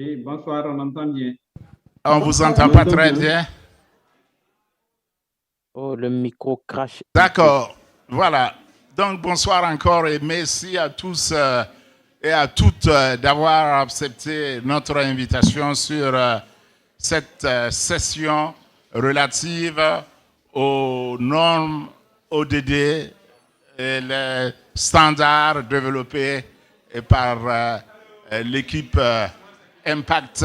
Oui, bonsoir, on entend bien. On ne vous entend pas très bien. Oh, le micro crache. D'accord, voilà. Donc, bonsoir encore et merci à tous et à toutes d'avoir accepté notre invitation sur cette session relative aux normes ODD et les standards développés par l'équipe Impact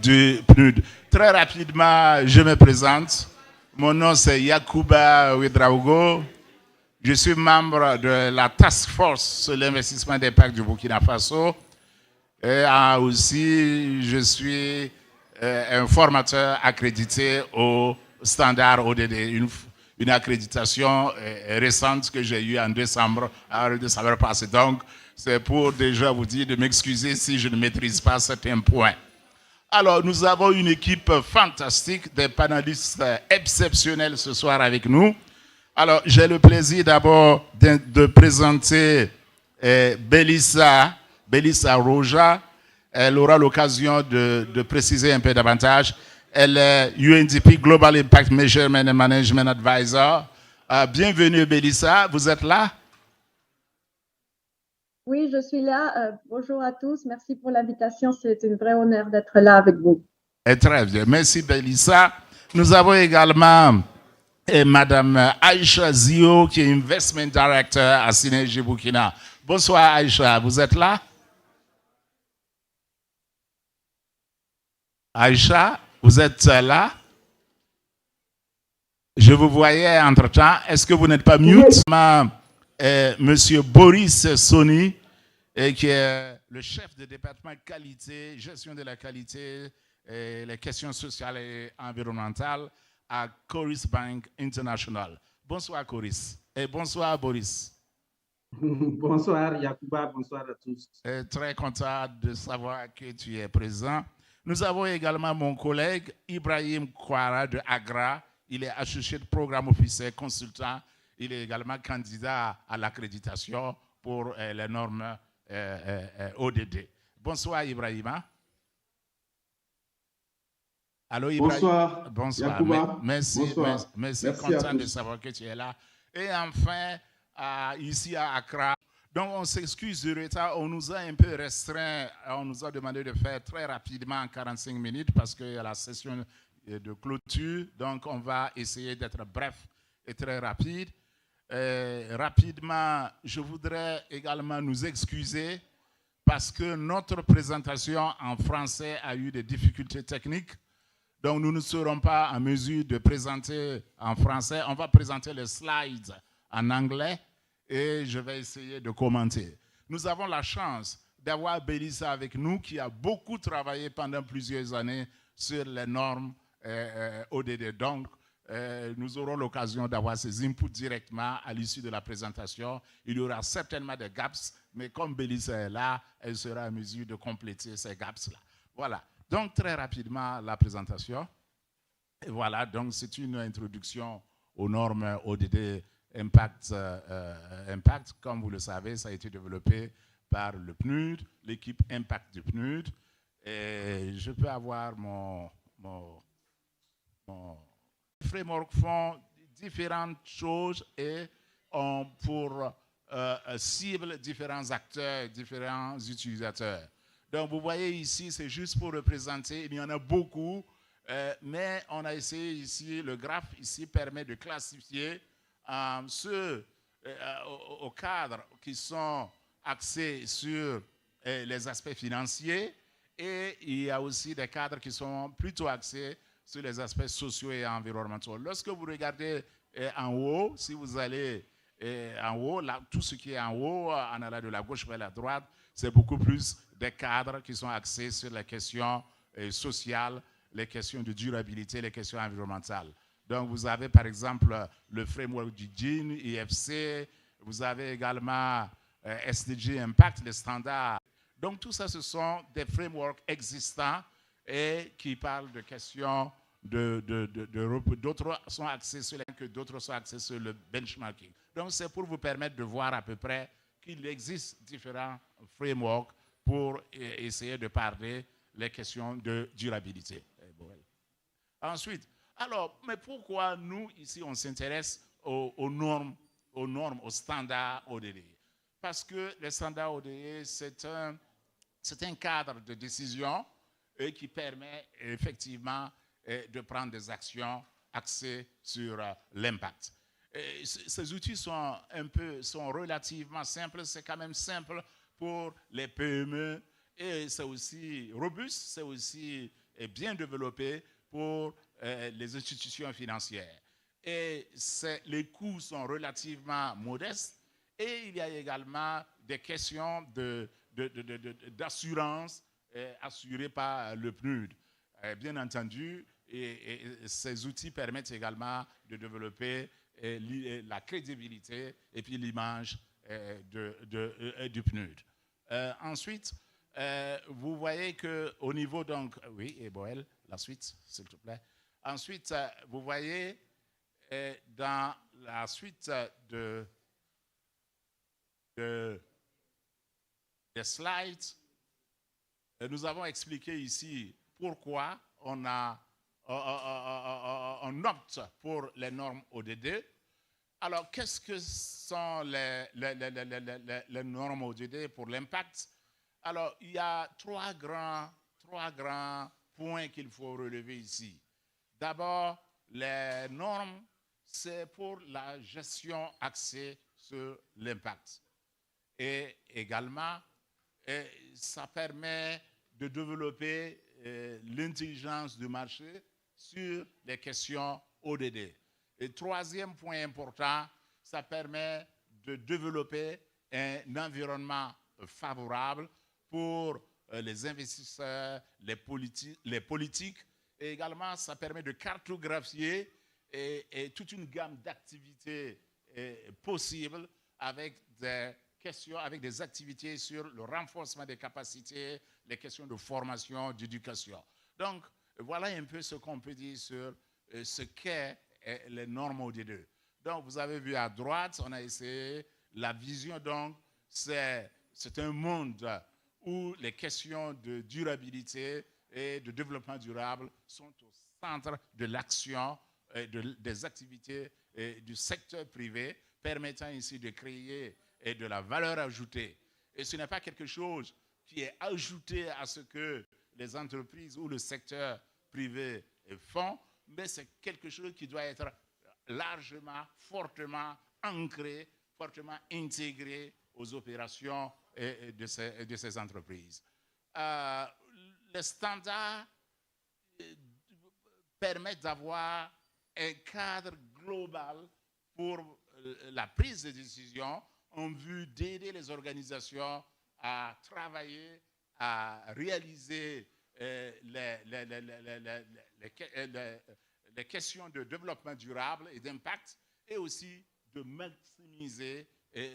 du PNUD. Très rapidement, je me présente. Mon nom, c'est Yacouba Ouedraogo. Je suis membre de la Task Force sur l'investissement d'impact du Burkina Faso. Et aussi, je suis un formateur accrédité au standard ODD, une accréditation récente que j'ai eue en décembre passé. Donc, c'est pour déjà vous dire de m'excuser si je ne maîtrise pas certains points. Alors, nous avons une équipe fantastique, des panélistes exceptionnels ce soir avec nous. Alors, j'ai le plaisir d'abord de présenter Belissa Roja. Elle aura l'occasion de préciser un peu davantage. Elle est UNDP Global Impact Measurement and Management Advisor. Bienvenue, Belissa. Vous êtes là? Oui, je suis là. Bonjour à tous. Merci pour l'invitation. C'est un vrai honneur d'être là avec vous. Très bien. Merci, Belissa. Nous avons également Madame Aïcha Zio, qui est Investment Director à Synergie Burkina. Bonsoir, Aïcha. Vous êtes là? Aïcha, vous êtes là? Je vous voyais entre-temps. Est-ce que vous n'êtes pas mute? Monsieur Boris Soni, qui est le chef de département qualité, gestion de la qualité, et les questions sociales et environnementales à Coris Bank International. Bonsoir Coris. Et bonsoir Boris. Bonsoir Yacouba, bonsoir à tous. Très content de savoir que tu es présent. Nous avons également mon collègue Ibrahim Kouara de Agra. Il est associé de programme officiel consultant. Il est également candidat à l'accréditation pour les normes ODD. Bonsoir Ibrahima. Allô Ibrahim. Bonsoir. Bonsoir. Yacouba. Merci. Bonsoir. Merci. Content de savoir que tu es là. Et enfin, ici à Accra. Donc on s'excuse du retard. On nous a un peu restreint. On nous a demandé de faire très rapidement en 45 minutes parce qu'il y a la session de clôture. Donc on va essayer d'être bref et très rapide. Rapidement, je voudrais également nous excuser parce que notre présentation en français a eu des difficultés techniques. Donc, nous ne serons pas en mesure de présenter en français. On va présenter les slides en anglais et je vais essayer de commenter. Nous avons la chance d'avoir Belissa avec nous qui a beaucoup travaillé pendant plusieurs années sur les normes ODD. Donc, nous aurons l'occasion d'avoir ces inputs directement à l'issue de la présentation. Il y aura certainement des gaps, mais comme Belissa est là, elle sera en mesure de compléter ces gaps-là. Voilà. Donc, très rapidement, la présentation. Et voilà, donc c'est une introduction aux normes ODD Impact. Comme vous le savez, ça a été développé par le PNUD, l'équipe Impact du PNUD. Et je peux avoir mon framework font différentes choses et pour cible différents acteurs, différents utilisateurs. Donc, vous voyez ici, c'est juste pour représenter, il y en a beaucoup, mais on a essayé ici, le graphe ici permet de classifier ceux au cadre qui sont axés sur les aspects financiers et il y a aussi des cadres qui sont plutôt axés sur les aspects sociaux et environnementaux. Lorsque vous regardez en haut, si vous allez en haut, là, tout ce qui est en haut, en allant de la gauche vers la droite, c'est beaucoup plus des cadres qui sont axés sur les questions sociales, les questions de durabilité, les questions environnementales. Donc, vous avez par exemple le framework du GIN, IFC, vous avez également SDG Impact, les standards. Donc, tout ça, ce sont des frameworks existants et qui parlent de questions d'autres sont axés sur que d'autres sont axés sur le benchmarking. Donc, c'est pour vous permettre de voir à peu près qu'il existe différents frameworks pour essayer de parler les questions de durabilité. Ensuite, alors, mais pourquoi nous, ici, on s'intéresse aux normes, aux standards ODD? Parce que les standards ODD, c'est un cadre de décision qui permet effectivement de prendre des actions axées sur l'impact. Ces outils sont relativement simples, c'est quand même simple pour les PME et c'est aussi robuste, c'est aussi bien développé pour les institutions financières. Et les coûts sont relativement modestes et il y a également des questions d'assurance assurées par le PNUD. Bien entendu, et ces outils permettent également de développer la crédibilité et puis l'image du PNUD. Ensuite, vous voyez qu'au niveau, donc, oui, et Boël, la suite, s'il te plaît. Ensuite, vous voyez dans la suite des slides, nous avons expliqué ici pourquoi on opte pour les normes ODD. Alors, qu'est-ce que sont les normes ODD pour l'impact? Alors, il y a trois grands points qu'il faut relever ici. D'abord, les normes, c'est pour la gestion axée sur l'impact. Et également, ça permet de développer l'intelligence du marché sur les questions ODD. Et troisième point important, ça permet de développer un environnement favorable pour les investisseurs, les politiques. Et également, ça permet de cartographier et toute une gamme d'activités possibles avec des questions, avec des activités sur le renforcement des capacités, les questions de formation, d'éducation. Donc, voilà un peu ce qu'on peut dire sur ce qu'est les normes ODD. Donc, vous avez vu à droite, on a essayé la vision. Donc, c'est un monde où les questions de durabilité et de développement durable sont au centre de l'action des activités du secteur privé, permettant ici de créer de la valeur ajoutée. Et ce n'est pas quelque chose qui est ajouté à ce que les entreprises ou le secteur privé font, mais c'est quelque chose qui doit être largement, fortement ancré, fortement intégré aux opérations de ces entreprises. Les standards permettent d'avoir un cadre global pour la prise de décision en vue d'aider les organisations à travailler, à réaliser les questions de développement durable et d'impact et aussi de maximiser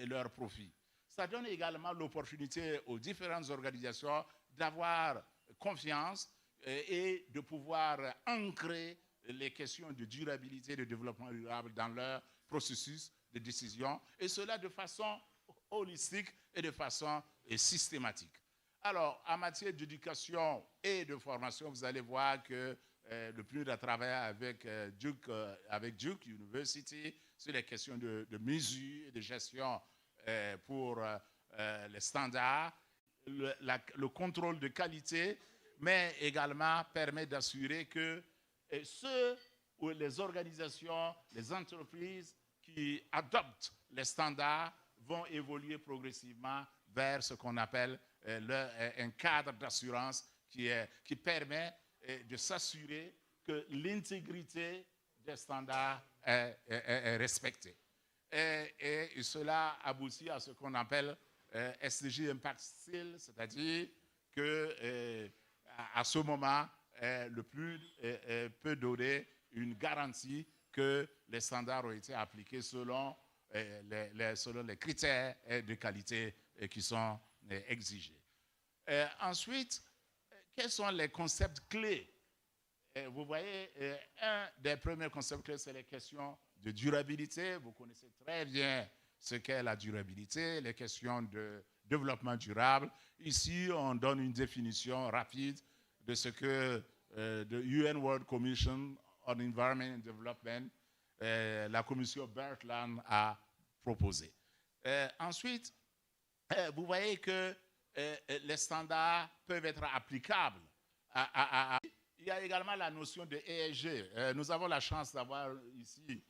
leurs profits. Ça donne également l'opportunité aux différentes organisations d'avoir confiance et de pouvoir ancrer les questions de durabilité et de développement durable dans leur processus de décision, et cela de façon holistique et de façon systématique. Alors, en matière d'éducation et de formation, vous allez voir que le PNUD a travaillé avec Duke University sur les questions de mesure et de gestion pour les standards, le contrôle de qualité, mais également permet d'assurer que les organisations, les entreprises qui adoptent les standards vont évoluer progressivement vers ce qu'on appelle un cadre d'assurance qui permet de s'assurer que l'intégrité des standards est respectée. Et cela aboutit à ce qu'on appelle SDG Impact Seal, c'est-à-dire que à ce moment, le PNUD peut donner une garantie que les standards ont été appliqués selon les critères de qualité qui sont exigés. Ensuite, quels sont les concepts clés? Vous voyez, un des premiers concepts clés, c'est les questions de durabilité. Vous connaissez très bien ce qu'est la durabilité, les questions de développement durable. Ici, on donne une définition rapide de ce que the UN World Commission on Environment and Development, la commission Bertland a proposé. Ensuite, vous voyez que les standards peuvent être applicables. Il y a également la notion de ESG. Nous avons la chance d'avoir ici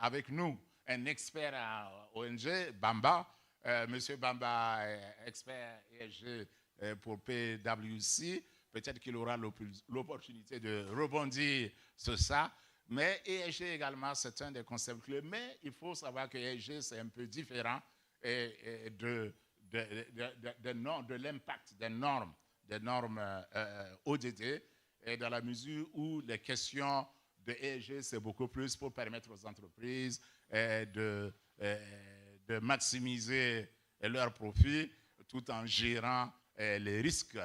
avec nous un expert à ONG, Bamba. Monsieur Bamba est expert ESG pour PwC. Peut-être qu'il aura l'opportunité de rebondir sur ça. Mais ESG également, c'est un des concepts clés. Mais il faut savoir que ESG, c'est un peu différent de l'impact des normes ODD, et dans la mesure où les questions de ESG, c'est beaucoup plus pour permettre aux entreprises de maximiser leurs profits tout en gérant les risques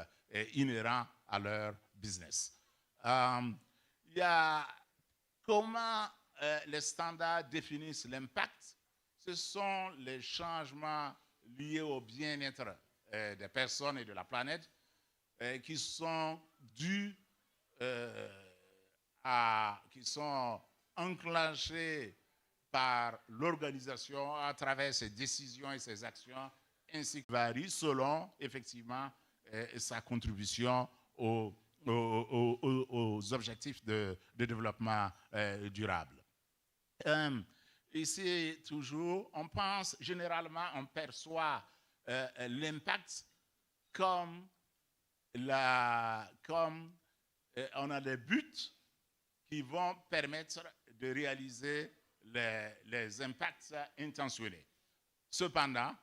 inhérents à leur business. Il y a comment les standards définissent l'impact. Ce sont les changements liés au bien-être des personnes et de la planète qui sont dus qui sont enclenchés par l'organisation à travers ses décisions et ses actions, ainsi que varie selon effectivement sa contribution aux objectifs de développement durable. Ici, toujours, on pense, généralement, on perçoit l'impact comme on a des buts qui vont permettre de réaliser les impacts intentionnels. Cependant,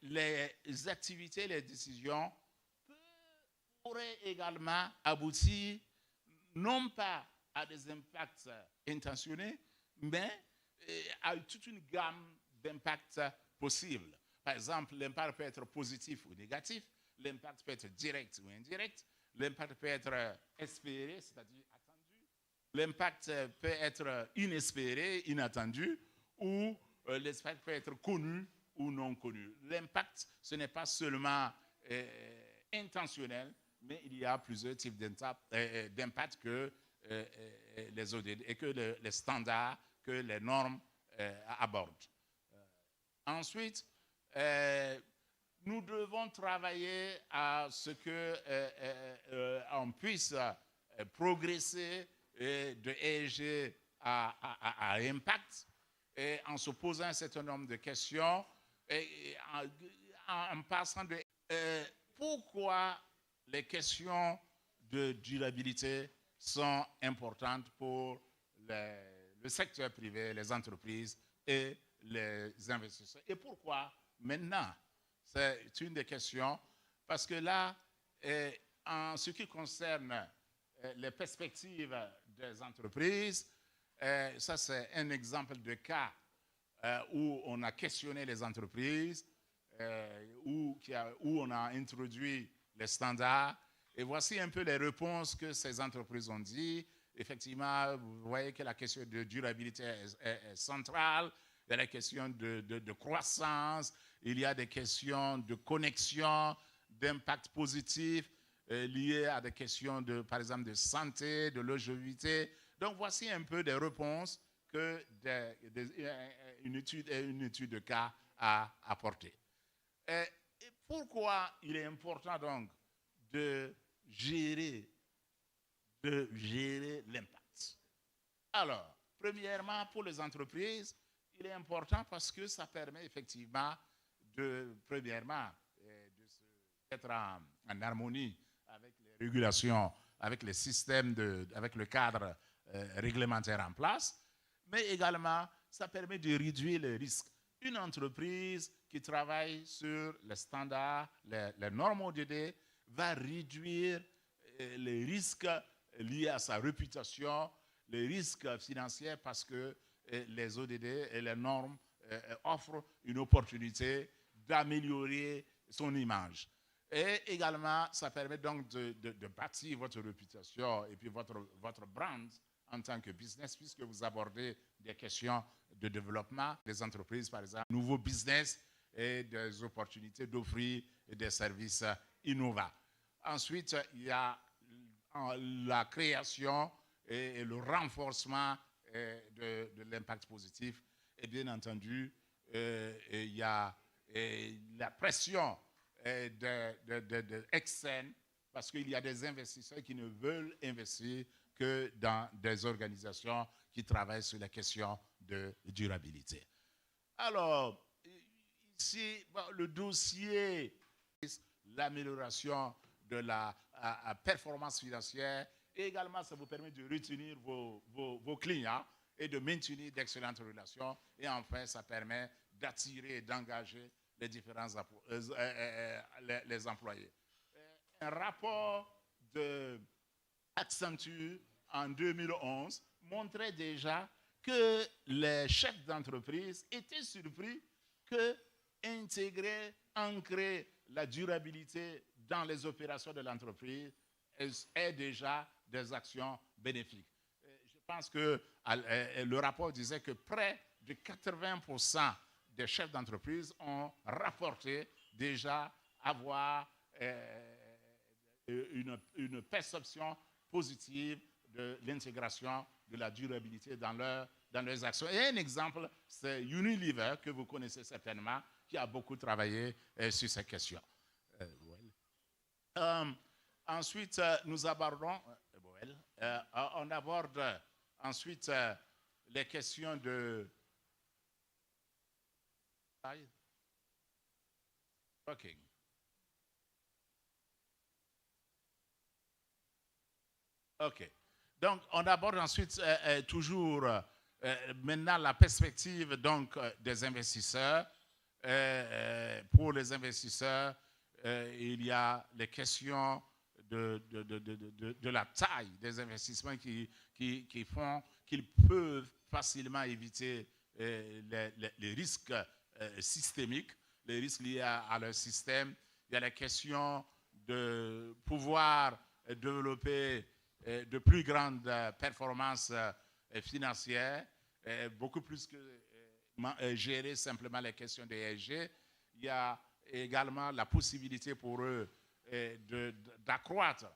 les activités, les décisions pourraient également aboutir non pas à des impacts intentionnels, mais à toute une gamme d'impacts possibles. Par exemple, l'impact peut être positif ou négatif, l'impact peut être direct ou indirect, l'impact peut être espéré, c'est-à-dire attendu, l'impact peut être inespéré, inattendu, ou l'impact peut être connu ou non connu. L'impact, ce n'est pas seulement intentionnel, mais il y a plusieurs types d'impact que les ODD et que les standards, que les normes abordent. Ensuite, nous devons travailler à ce qu'on puisse progresser de ESG à impact, et en se posant un certain nombre de questions et en passant de pourquoi les questions de durabilité sont importantes pour le secteur privé, les entreprises et les investisseurs. Et pourquoi maintenant? C'est une des questions, parce que là, en ce qui concerne les perspectives des entreprises, ça c'est un exemple de cas où on a questionné les entreprises, où on a introduit les standards, et voici un peu les réponses que ces entreprises ont dit. Effectivement, vous voyez que la question de durabilité est centrale. Il y a la question de croissance, il y a des questions de connexion, d'impact positif liées à des questions, par exemple, de santé, de longévité. Donc, voici un peu des réponses que une étude de cas a apportées. Et pourquoi il est important, donc, de gérer l'impact? Alors, premièrement, pour les entreprises, il est important parce que ça permet effectivement d'être en harmonie avec les régulations, avec les systèmes, avec le cadre réglementaire en place, mais également, ça permet de réduire les risques. Une entreprise qui travaille sur les standards, les normes ODD, va réduire les risques liés à sa réputation, les risques financiers, parce que les ODD et les normes offrent une opportunité d'améliorer son image. Et également, ça permet donc de bâtir votre réputation et puis votre brand en tant que business, puisque vous abordez des questions de développement des entreprises, par exemple, nouveaux business et des opportunités d'offrir des services innovants. Ensuite, il y a la création et le renforcement de l'impact positif. Et bien entendu, il y a la pression externe, parce qu'il y a des investisseurs qui ne veulent investir que dans des organisations qui travaillent sur la question de durabilité. Alors, ici, le dossier, l'amélioration de la performance financière, et également ça vous permet de retenir vos clients et de maintenir d'excellentes relations. Et enfin, ça permet d'attirer et d'engager les différents les employés. Un rapport de Accenture en 2011 montrait déjà que les chefs d'entreprise étaient surpris que intégrer, ancrer la durabilité dans les opérations de l'entreprise est déjà des actions bénéfiques. Je pense que le rapport disait que près de 80% des chefs d'entreprise ont rapporté déjà avoir une perception positive de l'intégration de la durabilité dans leurs actions. Et un exemple, c'est Unilever, que vous connaissez certainement, qui a beaucoup travaillé sur ces questions. Ensuite, nous abordons, on aborde ensuite les questions de... OK. OK. Donc, on aborde ensuite toujours maintenant la perspective donc, des investisseurs. Pour les investisseurs, il y a les questions de la taille des investissements qui font qu'ils peuvent facilement éviter les risques systémiques, les risques liés à leur système. Il y a la question de pouvoir développer de plus grandes performances financières, beaucoup plus que gérer simplement les questions des ESG. Il y a également la possibilité pour eux d'accroître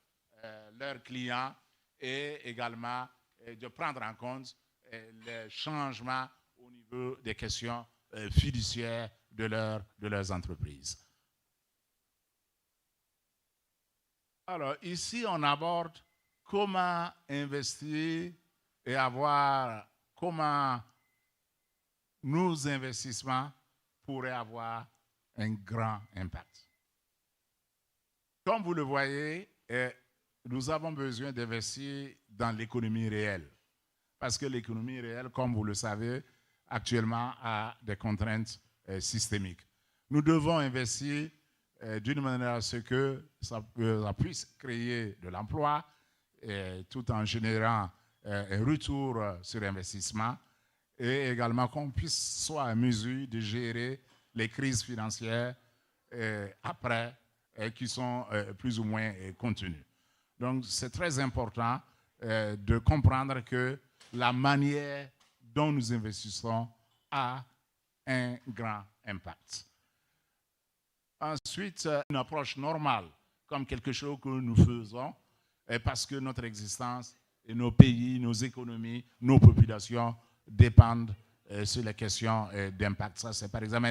leurs clients et également de prendre en compte les changements au niveau des questions fiduciaires de leurs entreprises. Alors, ici, on aborde comment investir et comment nos investissements pourraient avoir un grand impact. Comme vous le voyez, nous avons besoin d'investir dans l'économie réelle. Parce que l'économie réelle, comme vous le savez, actuellement a des contraintes systémiques. Nous devons investir d'une manière à ce que ça puisse créer de l'emploi tout en générant un retour sur investissement et également qu'on puisse soit en mesure de gérer les crises financières après qui sont plus ou moins contenues. Donc, c'est très important de comprendre que la manière dont nous investissons a un grand impact. Ensuite, une approche normale, comme quelque chose que nous faisons, parce que notre existence, et nos pays, nos économies, nos populations dépendent sur les questions d'impact. Ça, c'est par exemple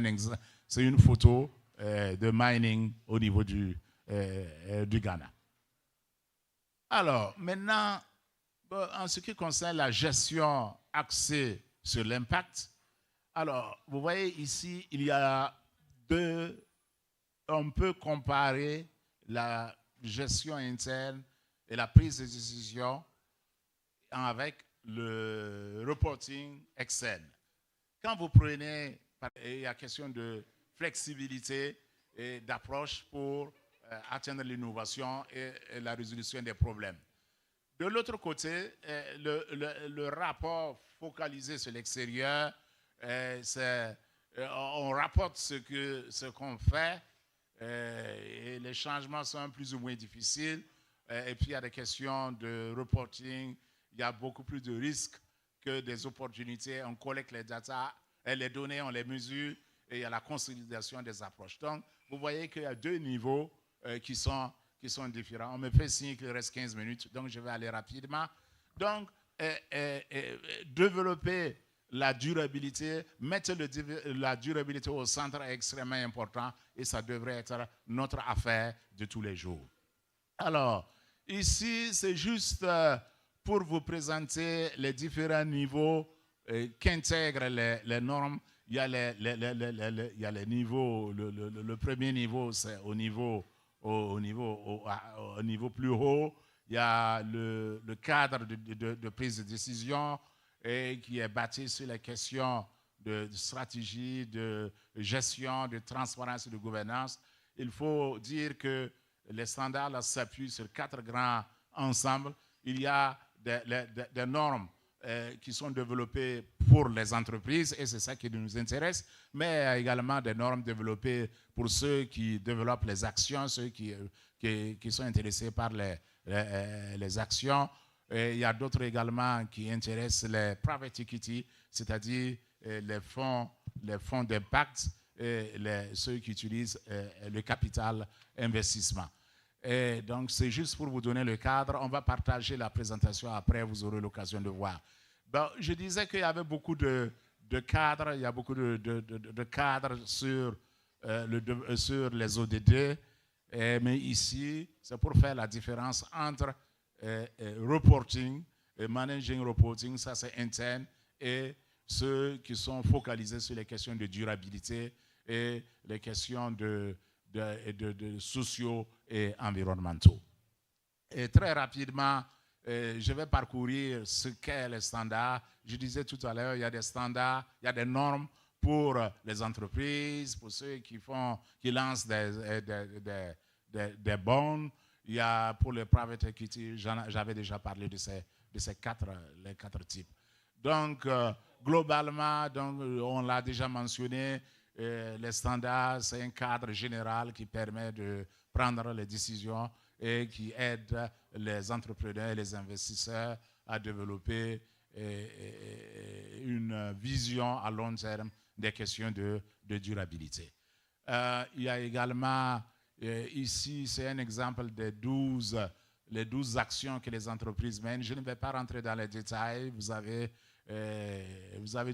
c'est une photo de mining au niveau du Ghana. Alors, maintenant, en ce qui concerne la gestion axée sur l'impact, alors, vous voyez ici, il y a on peut comparer la gestion interne et la prise de décision avec le reporting externe. Quand vous prenez, il y a question de flexibilité et d'approche pour atteindre l'innovation et la résolution des problèmes. De l'autre côté, le rapport focalisé sur l'extérieur, on rapporte ce qu'on fait et les changements sont plus ou moins difficiles. Et puis il y a des questions de reporting, il y a beaucoup plus de risques que des opportunités. On collecte les data, les données, on les mesure et il y a la consolidation des approches. Donc, vous voyez qu'il y a deux niveaux qui sont qui sont différents. On me fait signe qu'il reste 15 minutes, donc je vais aller rapidement. Donc, développer la durabilité, mettre la durabilité au centre est extrêmement important et ça devrait être notre affaire de tous les jours. Alors, ici, c'est juste pour vous présenter les différents niveaux qu'intègrent les normes. Il y a il y a les niveaux, le premier niveau, c'est au niveau plus haut. Il y a le cadre de prise de décision qui est bâti sur les questions de stratégie, de gestion, de transparence et de gouvernance. Il faut dire que les standards s'appuient sur 4 grands ensembles. Il y a des normes qui sont développées pour les entreprises, et c'est ça qui nous intéresse, mais également des normes développées pour ceux qui développent les actions, ceux qui sont intéressés par les actions. Et il y a d'autres également qui intéressent les private equity, c'est-à-dire les fonds d'impact et ceux qui utilisent le capital investissement. Et donc, c'est juste pour vous donner le cadre. On va partager la présentation après, vous aurez l'occasion de voir. Bon, je disais qu'il y avait beaucoup de cadres, il y a beaucoup de cadres sur les ODD, mais ici, c'est pour faire la différence entre reporting, managing reporting, ça c'est interne, et ceux qui sont focalisés sur les questions de durabilité et les questions de sociaux et environnementaux. Et très rapidement, je vais parcourir ce qu'est les standards. Je disais tout à l'heure, il y a des standards, il y a des normes pour les entreprises, pour ceux qui lancent des bonds. Il y a pour les private equity, j'avais déjà parlé de ces les 4 types. Donc, globalement, on l'a déjà mentionné, les standards, c'est un cadre général qui permet de prendre les décisions et qui aide les entrepreneurs et les investisseurs à développer une vision à long terme des questions de durabilité. Il y a également, ici, c'est un exemple des 12 actions que les entreprises mènent. Je ne vais pas rentrer dans les détails. Vous avez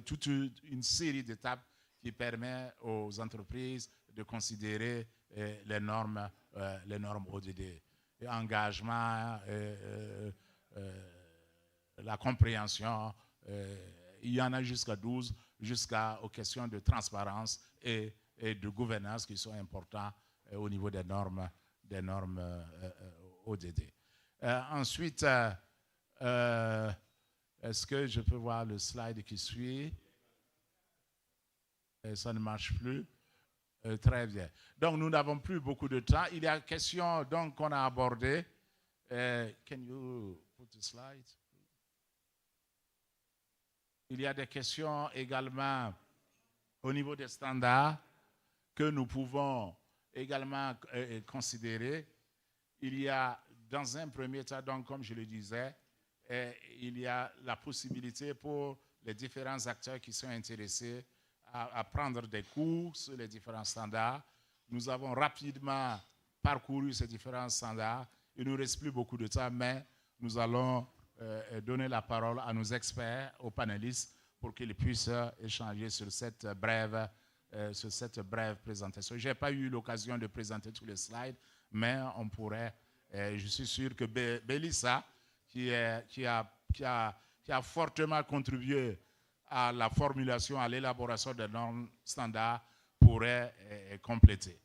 toute une série d'étapes qui permet aux entreprises de considérer les normes ODD. Engagement, la compréhension, il y en a jusqu'à 12, jusqu'aux questions de transparence et de gouvernance qui sont importants au niveau des normes ODD. Ensuite, est-ce que je peux voir le slide qui suit? Ça ne marche plus. Très bien. Donc, nous n'avons plus beaucoup de temps. Il y a une question qu'on a abordée. Can you put the slide? Il y a des questions également au niveau des standards que nous pouvons également considérer. Il y a, dans un premier temps, donc, comme je le disais, il y a la possibilité pour les différents acteurs qui sont intéressés à prendre des cours sur les différents standards. Nous avons rapidement parcouru ces différents standards. Il ne nous reste plus beaucoup de temps, mais nous allons donner la parole à nos experts, aux panélistes, pour qu'ils puissent échanger sur cette brève présentation. Je n'ai pas eu l'occasion de présenter tous les slides, mais on pourrait, je suis sûr que Bélissa, qui a fortement contribué à la formulation, à l'élaboration des normes standards, pourrait compléter.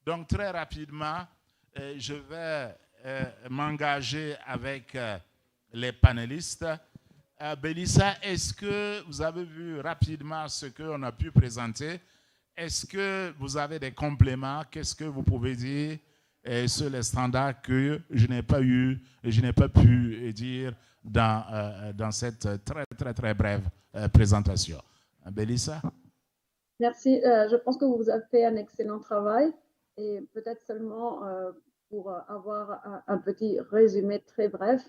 Donc, très rapidement, je vais m'engager avec les panélistes. Bélissa, est-ce que vous avez vu rapidement ce qu'on a pu présenter? Est-ce que vous avez des compléments? Qu'est-ce que vous pouvez dire sur les standards que je n'ai pas pu dire dans cette très brève présentation? Bélissa? Merci. Je pense que vous avez fait un excellent travail et peut-être seulement pour avoir un petit résumé très bref,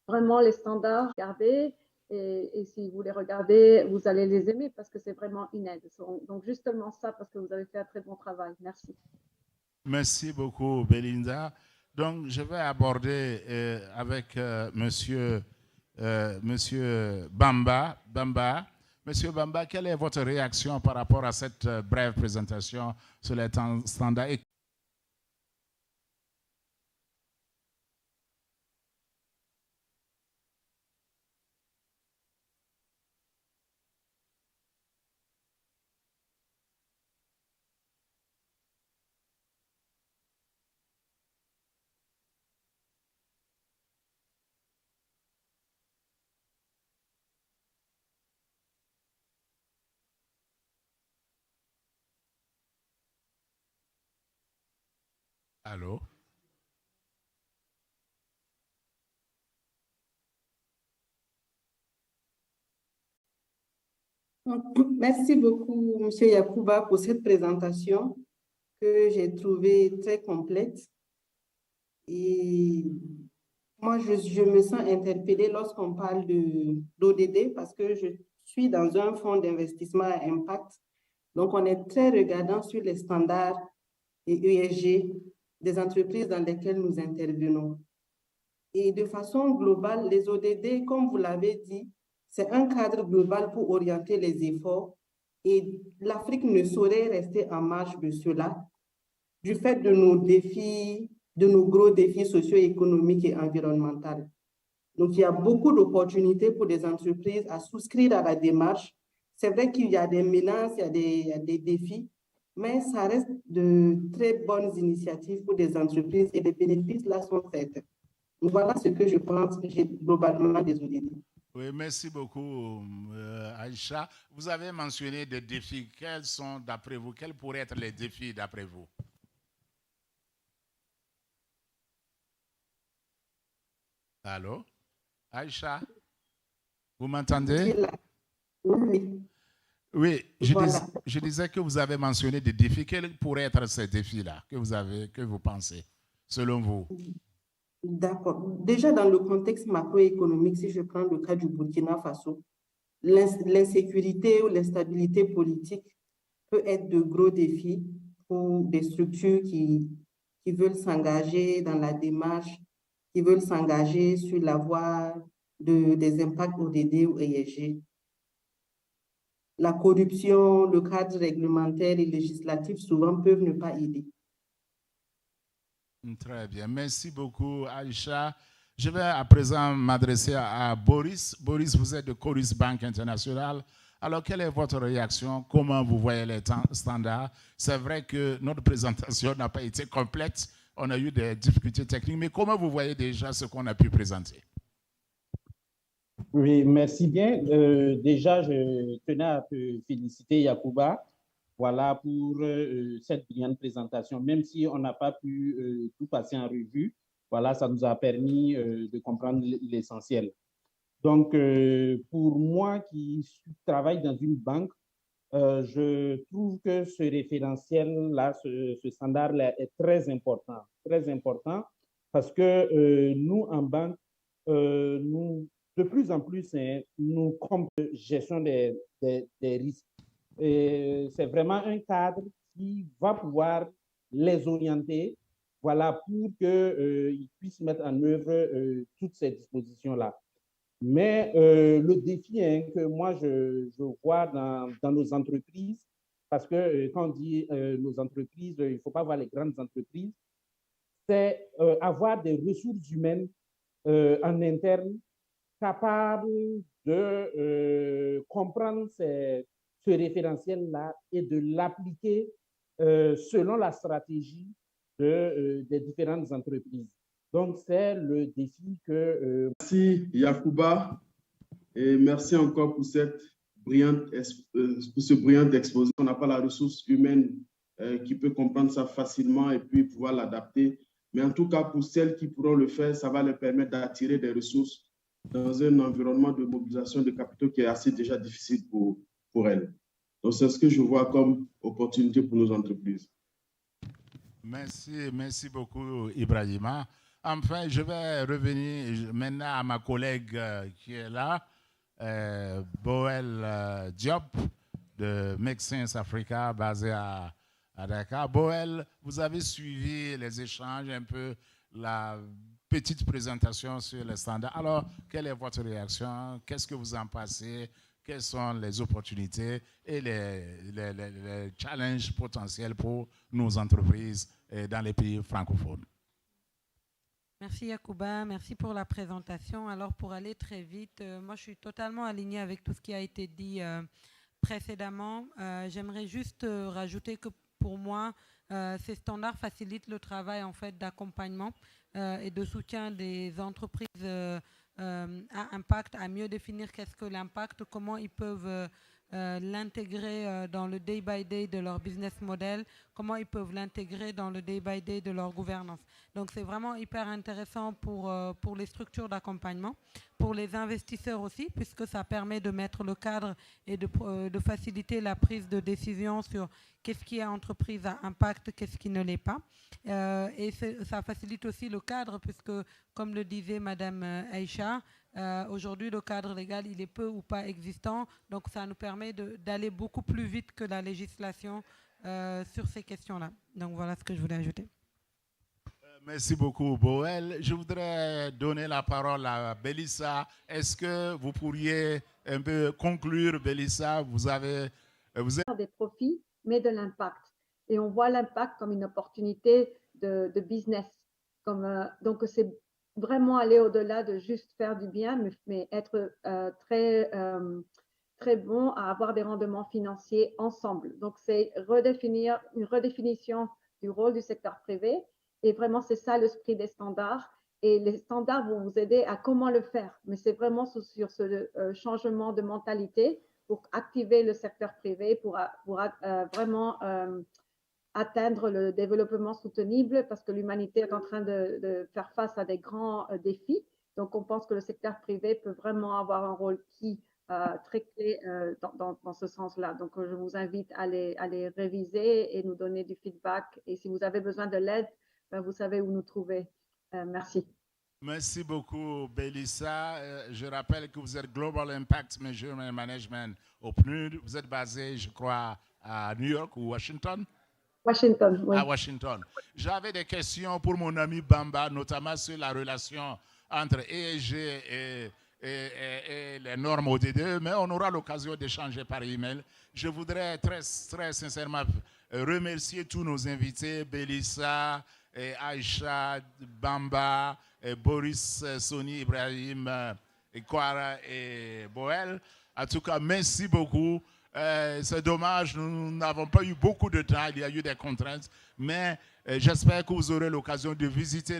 vraiment les standards, regardez et si vous les regardez, vous allez les aimer parce que c'est vraiment une aide. Donc justement ça parce que vous avez fait un très bon travail. Merci. Merci beaucoup, Belinda. Donc, je vais aborder avec monsieur Bamba. Monsieur Bamba, quelle est votre réaction par rapport à cette brève présentation sur les temps standards? Allô? Merci beaucoup, Monsieur Yacouba, pour cette présentation que j'ai trouvée très complète. Et moi, je me sens interpellée lorsqu'on parle d'ODD parce que je suis dans un fonds d'investissement à impact. Donc, on est très regardant sur les standards et ESG des entreprises dans lesquelles nous intervenons. Et de façon globale, les ODD, comme vous l'avez dit, c'est un cadre global pour orienter les efforts et l'Afrique ne saurait rester en marge de cela du fait de nos défis, de nos gros défis socio-économiques et environnementaux. Donc, il y a beaucoup d'opportunités pour des entreprises à souscrire à la démarche. C'est vrai qu'il y a des menaces, il y a des défis, mais ça reste de très bonnes initiatives pour des entreprises et les bénéfices là sont faits. Donc, voilà ce que je pense globalement des ODD. Oui, merci beaucoup, Aïcha. Vous avez mentionné des défis. Quels sont, d'après vous, quels pourraient être les défis, d'après vous? Allô? Aïcha? Vous m'entendez? Oui. Oui, Voilà. je disais que vous avez mentionné des défis. Quels pourraient être ces défis-là que vous pensez, selon vous? D'accord. Déjà, dans le contexte macroéconomique, si je prends le cas du Burkina Faso, l'insécurité ou l'instabilité politique peut être de gros défis pour des structures qui veulent s'engager dans la démarche, qui veulent s'engager sur la voie des impacts ODD ou ESG. La corruption, le cadre réglementaire et législatif souvent peuvent ne pas aider. Très bien. Merci beaucoup, Aïcha. Je vais à présent m'adresser à Boris. Boris, vous êtes de Chorus Bank International. Alors, quelle est votre réaction? Comment vous voyez les temps standards? C'est vrai que notre présentation n'a pas été complète. On a eu des difficultés techniques. Mais comment vous voyez déjà ce qu'on a pu présenter? Oui, merci bien. Déjà, je tenais à te féliciter, Yacouba. Voilà pour cette brillante présentation. Même si on n'a pas pu tout passer en revue, voilà, ça nous a permis de comprendre l'essentiel. Donc, pour moi qui travaille dans une banque, je trouve que ce référentiel-là, ce standard-là est très important parce que nous, en banque, nous, de plus en plus, nous comprenons la gestion des risques. C'est vraiment un cadre qui va pouvoir les orienter, voilà, pour qu'ils puissent mettre en œuvre toutes ces dispositions-là. Mais le défi que moi, je vois dans nos entreprises, parce que quand on dit nos entreprises, il ne faut pas voir les grandes entreprises, c'est avoir des ressources humaines en interne capables de comprendre ce référentiel-là et de l'appliquer selon la stratégie des différentes entreprises. Donc, c'est le défi que... Merci Yacouba et merci encore pour ce brillant exposé. On n'a pas la ressource humaine qui peut comprendre ça facilement et puis pouvoir l'adapter. Mais en tout cas, pour celles qui pourront le faire, ça va leur permettre d'attirer des ressources dans un environnement de mobilisation de capitaux qui est assez déjà difficile pour elles. Donc, c'est ce que je vois comme opportunité pour nos entreprises. Merci beaucoup, Ibrahima. Enfin, je vais revenir maintenant à ma collègue qui est là, Boel Diop, de Make Sense Africa, basée à Dakar. Boel, vous avez suivi les échanges un peu la petite présentation sur les standards. Alors, quelle est votre réaction? Qu'est-ce que vous en pensez? Quelles sont les opportunités et les challenges potentiels pour nos entreprises dans les pays francophones? Merci Yacouba, merci pour la présentation. Alors pour aller très vite, moi je suis totalement alignée avec tout ce qui a été dit précédemment. J'aimerais juste rajouter que pour moi, ces standards facilitent le travail en fait d'accompagnement et de soutien des entreprises à impact, à mieux définir qu'est-ce que l'impact, comment ils peuvent l'intégrer dans le day-by-day de leur business model, comment ils peuvent l'intégrer dans le day-by-day de leur gouvernance. Donc c'est vraiment hyper intéressant pour les structures d'accompagnement, pour les investisseurs aussi, puisque ça permet de mettre le cadre et de faciliter la prise de décision sur qu'est-ce qui est entreprise à impact, qu'est-ce qui ne l'est pas. Et ça facilite aussi le cadre, puisque comme le disait Madame Aïcha, aujourd'hui, le cadre légal, il est peu ou pas existant. Donc, ça nous permet d'aller beaucoup plus vite que la législation sur ces questions-là. Donc, voilà ce que je voulais ajouter. Merci beaucoup, Boel. Je voudrais donner la parole à Belissa. Est-ce que vous pourriez un peu conclure, Belissa? Vous êtes des profits, mais de l'impact. Et on voit l'impact comme une opportunité de business. Donc, c'est vraiment aller au-delà de juste faire du bien, mais être très bon à avoir des rendements financiers ensemble. Donc, c'est une redéfinition du rôle du secteur privé. Et vraiment, c'est ça l'esprit des standards. Et les standards vont vous aider à comment le faire. Mais c'est vraiment sur ce changement de mentalité pour activer le secteur privé, pour vraiment atteindre le développement soutenable, parce que l'humanité est en train de faire face à des grands défis. Donc, on pense que le secteur privé peut vraiment avoir un rôle très clé dans ce sens-là. Donc, je vous invite à les réviser et nous donner du feedback. Et si vous avez besoin de l'aide, vous savez où nous trouver. Merci. Merci beaucoup, Belissa. Je rappelle que vous êtes Global Impact Measurement Management au PNUD. Vous êtes basé, je crois, à New York ou Washington? Washington, oui. À Washington. J'avais des questions pour mon ami Bamba, notamment sur la relation entre ESG et les normes ODD, mais on aura l'occasion d'échanger par email. Je voudrais très, très sincèrement remercier tous nos invités, Belissa, Aïcha, Bamba, Boris, Soni, Ibrahim, Kwara et Boel. En tout cas, merci beaucoup. C'est dommage, nous n'avons pas eu beaucoup de temps, il y a eu des contraintes, mais j'espère que vous aurez l'occasion de visiter